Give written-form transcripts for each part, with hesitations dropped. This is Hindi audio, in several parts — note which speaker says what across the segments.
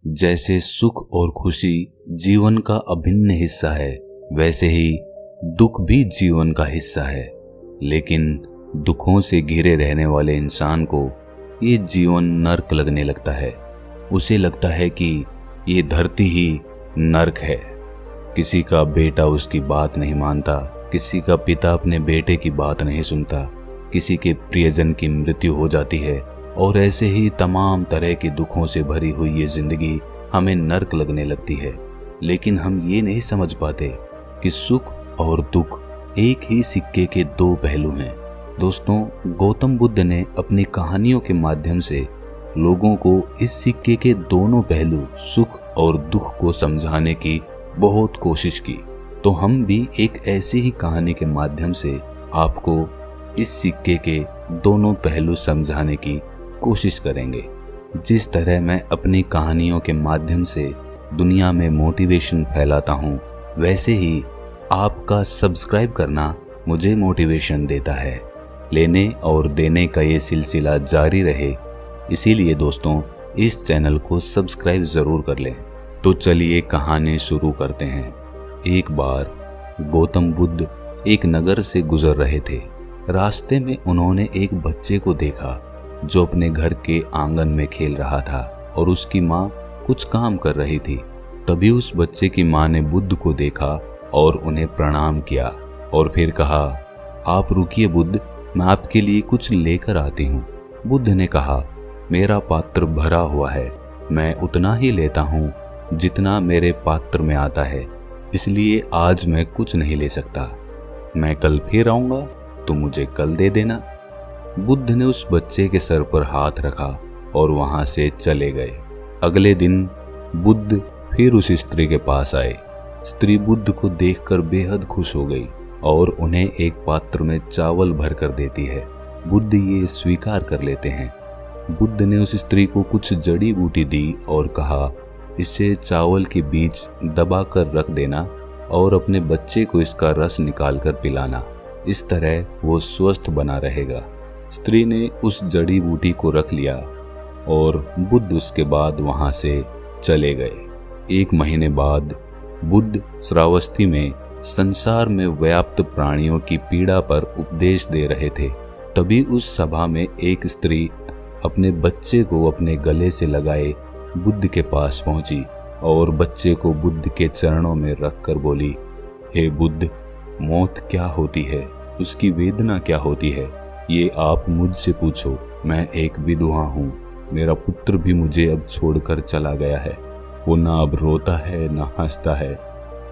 Speaker 1: जैसे सुख और खुशी जीवन का अभिन्न हिस्सा है, वैसे ही दुख भी जीवन का हिस्सा है। लेकिन दुखों से घिरे रहने वाले इंसान को ये जीवन नर्क लगने लगता है। उसे लगता है कि ये धरती ही नर्क है। किसी का बेटा उसकी बात नहीं मानता, किसी का पिता अपने बेटे की बात नहीं सुनता, किसी के प्रियजन की मृत्यु हो जाती है और ऐसे ही तमाम तरह के दुखों से भरी हुई ये जिंदगी हमें नर्क लगने लगती है। लेकिन हम ये नहीं समझ पाते कि सुख और दुख एक ही सिक्के के दो पहलू हैं। दोस्तों, गौतम बुद्ध ने अपनी कहानियों के माध्यम से लोगों को इस सिक्के के दोनों पहलू सुख और दुख को समझाने की बहुत कोशिश की। तो हम भी एक ऐसी ही कहानी के माध्यम से आपको इस सिक्के के दोनों पहलू समझाने की कोशिश करेंगे। जिस तरह मैं अपनी कहानियों के माध्यम से दुनिया में मोटिवेशन फैलाता हूँ, वैसे ही आपका सब्सक्राइब करना मुझे मोटिवेशन देता है। लेने और देने का ये सिलसिला जारी रहे, इसीलिए दोस्तों इस चैनल को सब्सक्राइब ज़रूर कर लें। तो चलिए कहानी शुरू करते हैं। एक बार गौतम बुद्ध एक नगर से गुजर रहे थे। रास्ते में उन्होंने एक बच्चे को देखा जो अपने घर के आंगन में खेल रहा था और उसकी माँ कुछ काम कर रही थी। तभी उस बच्चे की माँ ने बुद्ध को देखा और उन्हें प्रणाम किया और फिर कहा, आप रुकिए बुद्ध, मैं आपके लिए कुछ लेकर आती हूँ। बुद्ध ने कहा, मेरा पात्र भरा हुआ है, मैं उतना ही लेता हूँ जितना मेरे पात्र में आता है, इसलिए आज मैं कुछ नहीं ले सकता। मैं कल फिर आऊँगा, तो मुझे कल दे देना। बुद्ध ने उस बच्चे के सर पर हाथ रखा और वहां से चले गए। अगले दिन बुद्ध फिर उस स्त्री के पास आए। स्त्री बुद्ध को देखकर बेहद खुश हो गई और उन्हें एक पात्र में चावल भर कर देती है। बुद्ध ये स्वीकार कर लेते हैं। बुद्ध ने उस स्त्री को कुछ जड़ी बूटी दी और कहा, इसे चावल के बीच दबाकर रख देना और अपने बच्चे को इसका रस निकालकर पिलाना, इस तरह वो स्वस्थ बना रहेगा। स्त्री ने उस जड़ी बूटी को रख लिया और बुद्ध उसके बाद वहां से चले गए। एक महीने बाद बुद्ध श्रावस्ती में संसार में व्याप्त प्राणियों की पीड़ा पर उपदेश दे रहे थे। तभी उस सभा में एक स्त्री अपने बच्चे को अपने गले से लगाए बुद्ध के पास पहुंची और बच्चे को बुद्ध के चरणों में रखकर बोली, हे बुद्ध, मौत क्या होती है, उसकी वेदना क्या होती है, ये आप मुझसे पूछो। मैं एक विधवा हूँ, मेरा पुत्र भी मुझे अब छोड़कर चला गया है, वो ना अब रोता है ना हंसता है।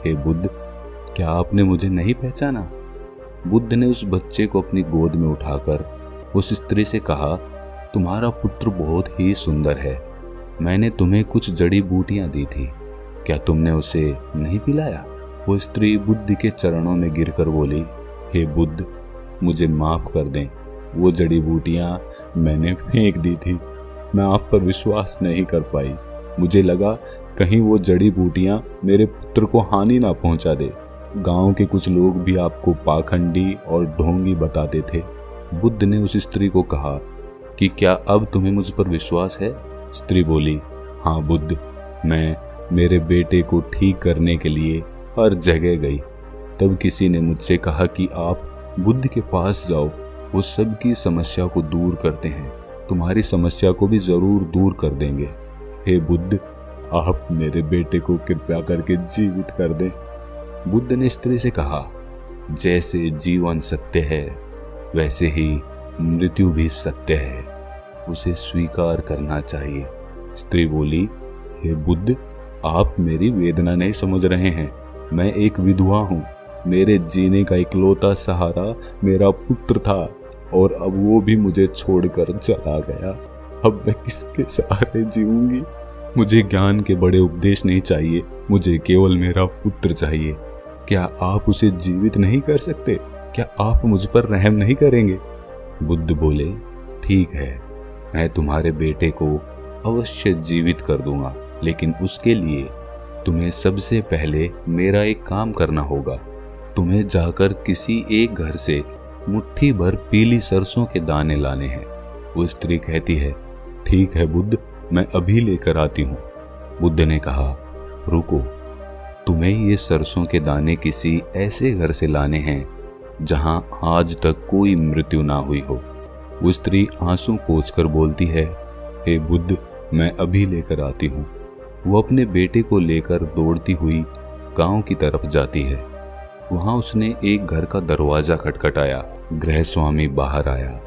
Speaker 1: हे बुद्ध, क्या आपने मुझे नहीं पहचाना? बुद्ध ने उस बच्चे को अपनी गोद में उठाकर उस स्त्री से कहा, तुम्हारा पुत्र बहुत ही सुंदर है, मैंने तुम्हें कुछ जड़ी बूटियां दी थी, क्या तुमने उसे नहीं पिलाया? वो स्त्री बुद्ध के चरणों में गिरकर बोली, हे बुद्ध, मुझे माफ कर दें, वो जड़ी बूटियां मैंने फेंक दी थी, मैं आप पर विश्वास नहीं कर पाई। मुझे लगा कहीं वो जड़ी बूटियां मेरे पुत्र को हानि ना पहुंचा दे। गांव के कुछ लोग भी आपको पाखंडी और ढोंगी बताते थे। बुद्ध ने उस स्त्री को कहा कि क्या अब तुम्हें मुझ पर विश्वास है? स्त्री बोली, हाँ बुद्ध, मैं मेरे बेटे को ठीक करने के लिए हर जगह गई। तब किसी ने मुझसे कहा कि आप बुद्ध के पास जाओ, वो सबकी समस्या को दूर करते हैं, तुम्हारी समस्या को भी जरूर दूर कर देंगे। हे बुद्ध, आप मेरे बेटे को कृपया करके जीवित कर दें। बुद्ध ने स्त्री से कहा, जैसे जीवन सत्य है वैसे ही मृत्यु भी सत्य है, उसे स्वीकार करना चाहिए। स्त्री बोली, हे बुद्ध, आप मेरी वेदना नहीं समझ रहे हैं, मैं एक विधवा हूँ, मेरे जीने का इकलौता सहारा मेरा पुत्र था और अब वो भी मुझे छोड़कर चला गया। अब मैं किसके सहारे जीऊंगी? मुझे ज्ञान के बड़े उपदेश नहीं चाहिए, मुझे केवल मेरा पुत्र चाहिए। क्या आप उसे जीवित नहीं कर सकते? क्या आप मुझ पर रहम नहीं करेंगे? बुद्ध बोले, ठीक है, मैं तुम्हारे बेटे को अवश्य जीवित कर दूंगा, लेकिन उसके लिए तुम्हें सबसे पहले मेरा एक काम करना होगा। तुम्हें जाकर किसी एक घर से मुट्ठी भर पीली सरसों के दाने लाने हैं। वो स्त्री कहती है, ठीक है बुद्ध, मैं अभी लेकर आती हूँ। बुद्ध ने कहा, रुको, तुम्हें ये सरसों के दाने किसी ऐसे घर से लाने हैं जहां आज तक कोई मृत्यु ना हुई हो। वो स्त्री आंसू पोंछकर बोलती है, हे बुद्ध, मैं अभी लेकर आती हूँ। वो अपने बेटे को लेकर दौड़ती हुई गांव की तरफ जाती है। वहां उसने एक घर का दरवाजा खटखटाया। गृह स्वामी बाहर आया।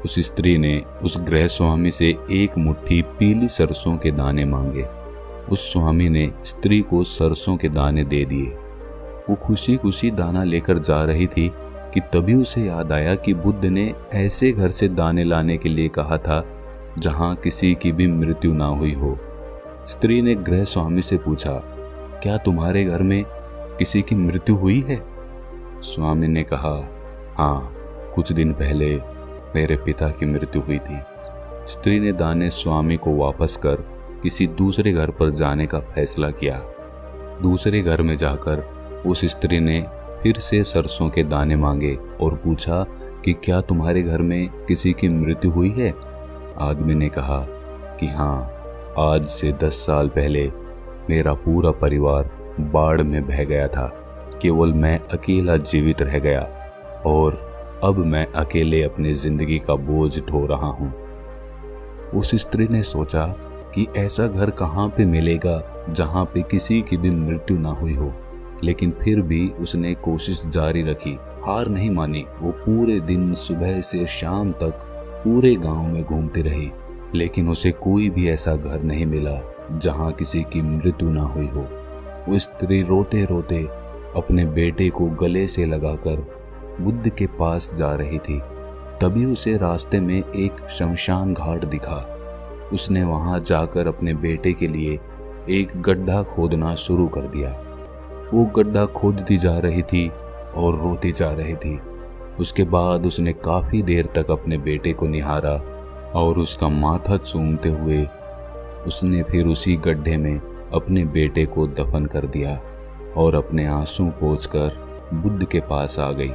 Speaker 1: उस स्त्री ने उस गृह स्वामी से एक मुट्ठी पीली सरसों के दाने मांगे। उस स्वामी ने स्त्री को सरसों के दाने दे दिए। वो खुशी खुशी दाना लेकर जा रही थी कि तभी उसे याद आया कि बुद्ध ने ऐसे घर से दाने लाने के लिए कहा था जहां किसी की भी मृत्यु ना हुई हो। स्त्री ने गृह स्वामी से पूछा, क्या तुम्हारे घर में किसी की मृत्यु हुई है? स्वामी ने कहा, हाँ, कुछ दिन पहले मेरे पिता की मृत्यु हुई थी। स्त्री ने दाने स्वामी को वापस कर किसी दूसरे घर पर जाने का फैसला किया। दूसरे घर में जाकर उस स्त्री ने फिर से सरसों के दाने मांगे और पूछा कि क्या तुम्हारे घर में किसी की मृत्यु हुई है? आदमी ने कहा कि हाँ, आज से 10 साल पहले मेरा पूरा परिवार बाढ़ में बह गया था। केवल मैं अकेला जीवित रह गया और अब मैं अकेले अपनी जिंदगी का बोझ ढो रहा हूँ। उस स्त्री ने सोचा कि ऐसा घर कहाँ पे मिलेगा जहाँ पे किसी की भी मृत्यु ना हुई हो, लेकिन फिर भी उसने कोशिश जारी रखी, हार नहीं मानी। वो पूरे दिन सुबह से शाम तक पूरे गांव में घूमती रही, लेकिन उसे कोई भी ऐसा घर नहीं मिला जहाँ किसी की मृत्यु ना हुई हो। वो स्त्री रोते रोते अपने बेटे को गले से लगाकर बुद्ध के पास जा रही थी। तभी उसे रास्ते में एक शमशान घाट दिखा। उसने वहां जाकर अपने बेटे के लिए एक गड्ढा खोदना शुरू कर दिया। वो गड्ढा खोदती जा रही थी और रोती जा रही थी। उसके बाद उसने काफी देर तक अपने बेटे को निहारा और उसका माथा चूमते हुए उसने फिर उसी गड्ढे में अपने बेटे को दफन कर दिया और अपने आंसू पोंछकर बुद्ध के पास आ गई।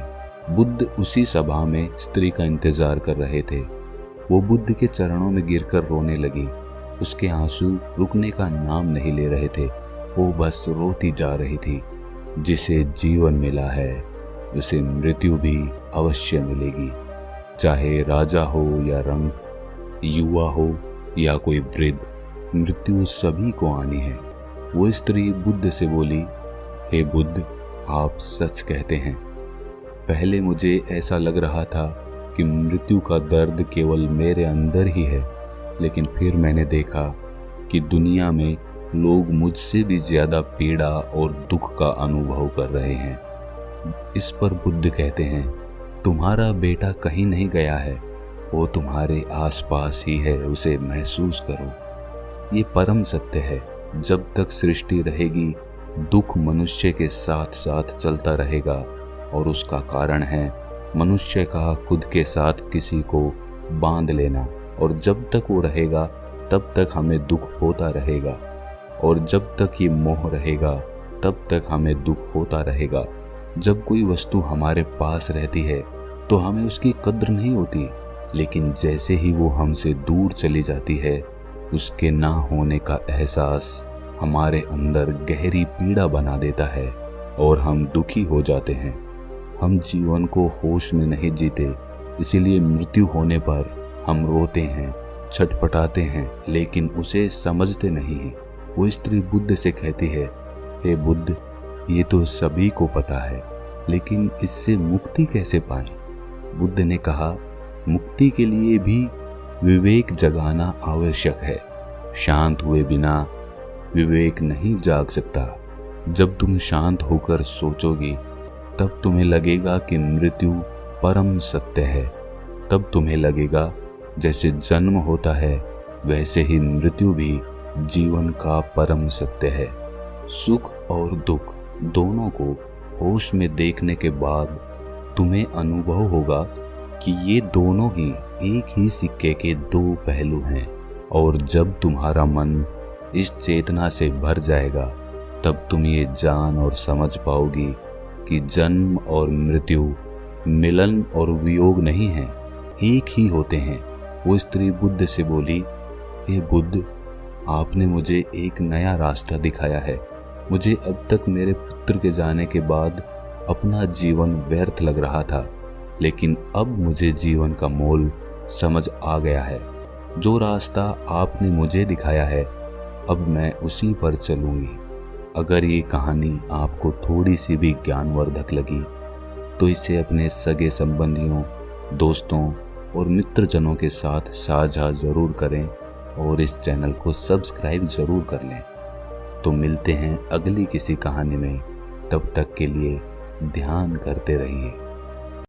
Speaker 1: बुद्ध उसी सभा में स्त्री का इंतजार कर रहे थे। वो बुद्ध के चरणों में गिरकर रोने लगी। उसके आंसू रुकने का नाम नहीं ले रहे थे। वो बस रोती जा रही थी। जिसे जीवन मिला है उसे मृत्यु भी अवश्य मिलेगी, चाहे राजा हो या रंक, युवा हो या कोई वृद्ध, मृत्यु सभी को आनी है। वो स्त्री बुद्ध से बोली, हे बुद्ध, आप सच कहते हैं। पहले मुझे ऐसा लग रहा था कि मृत्यु का दर्द केवल मेरे अंदर ही है, लेकिन फिर मैंने देखा कि दुनिया में लोग मुझसे भी ज्यादा पीड़ा और दुख का अनुभव कर रहे हैं। इस पर बुद्ध कहते हैं, तुम्हारा बेटा कहीं नहीं गया है, वो तुम्हारे आसपास ही है, उसे महसूस करो। ये परम सत्य है। जब तक सृष्टि रहेगी, दुख मनुष्य के साथ साथ चलता रहेगा और उसका कारण है मनुष्य का खुद के साथ किसी को बांध लेना। और जब तक वो रहेगा तब तक हमें दुख होता रहेगा, और जब तक ये मोह रहेगा तब तक हमें दुख होता रहेगा। जब कोई वस्तु हमारे पास रहती है तो हमें उसकी कद्र नहीं होती, लेकिन जैसे ही वो हमसे दूर चली जाती है, उसके ना होने का एहसास हमारे अंदर गहरी पीड़ा बना देता है और हम दुखी हो जाते हैं। हम जीवन को होश में नहीं जीते, इसीलिए मृत्यु होने पर हम रोते हैं, छटपटाते हैं, लेकिन उसे समझते नहीं हैं। वो स्त्री बुद्ध से कहती है, हे बुद्ध, ये तो सभी को पता है, लेकिन इससे मुक्ति कैसे पाएं? बुद्ध ने कहा, मुक्ति के लिए भी विवेक जगाना आवश्यक है। शांत हुए बिना विवेक नहीं जाग सकता। जब तुम शांत होकर सोचोगी तब तुम्हें लगेगा कि मृत्यु परम सत्य है। तब तुम्हें लगेगा जैसे जन्म होता है वैसे ही मृत्यु भी जीवन का परम सत्य है। सुख और दुख दोनों को होश में देखने के बाद तुम्हें अनुभव होगा कि ये दोनों ही एक ही सिक्के के दो पहलू हैं। और जब तुम्हारा मन इस चेतना से भर जाएगा तब तुम ये जान और समझ पाओगी कि जन्म और मृत्यु मिलन और वियोग नहीं है, एक ही होते हैं। वो स्त्री बुद्ध से बोली, हे बुद्ध, आपने मुझे एक नया रास्ता दिखाया है। मुझे अब तक मेरे पुत्र के जाने के बाद अपना जीवन व्यर्थ लग रहा था, लेकिन अब मुझे जीवन का मोल समझ आ गया है। जो रास्ता आपने मुझे दिखाया है, अब मैं उसी पर चलूंगी। अगर ये कहानी आपको थोड़ी सी भी ज्ञानवर्धक लगी तो इसे अपने सगे संबंधियों, दोस्तों और मित्रजनों के साथ साझा ज़रूर करें और इस चैनल को सब्सक्राइब ज़रूर कर लें। तो मिलते हैं अगली किसी कहानी में। तब तक के लिए ध्यान करते रहिए।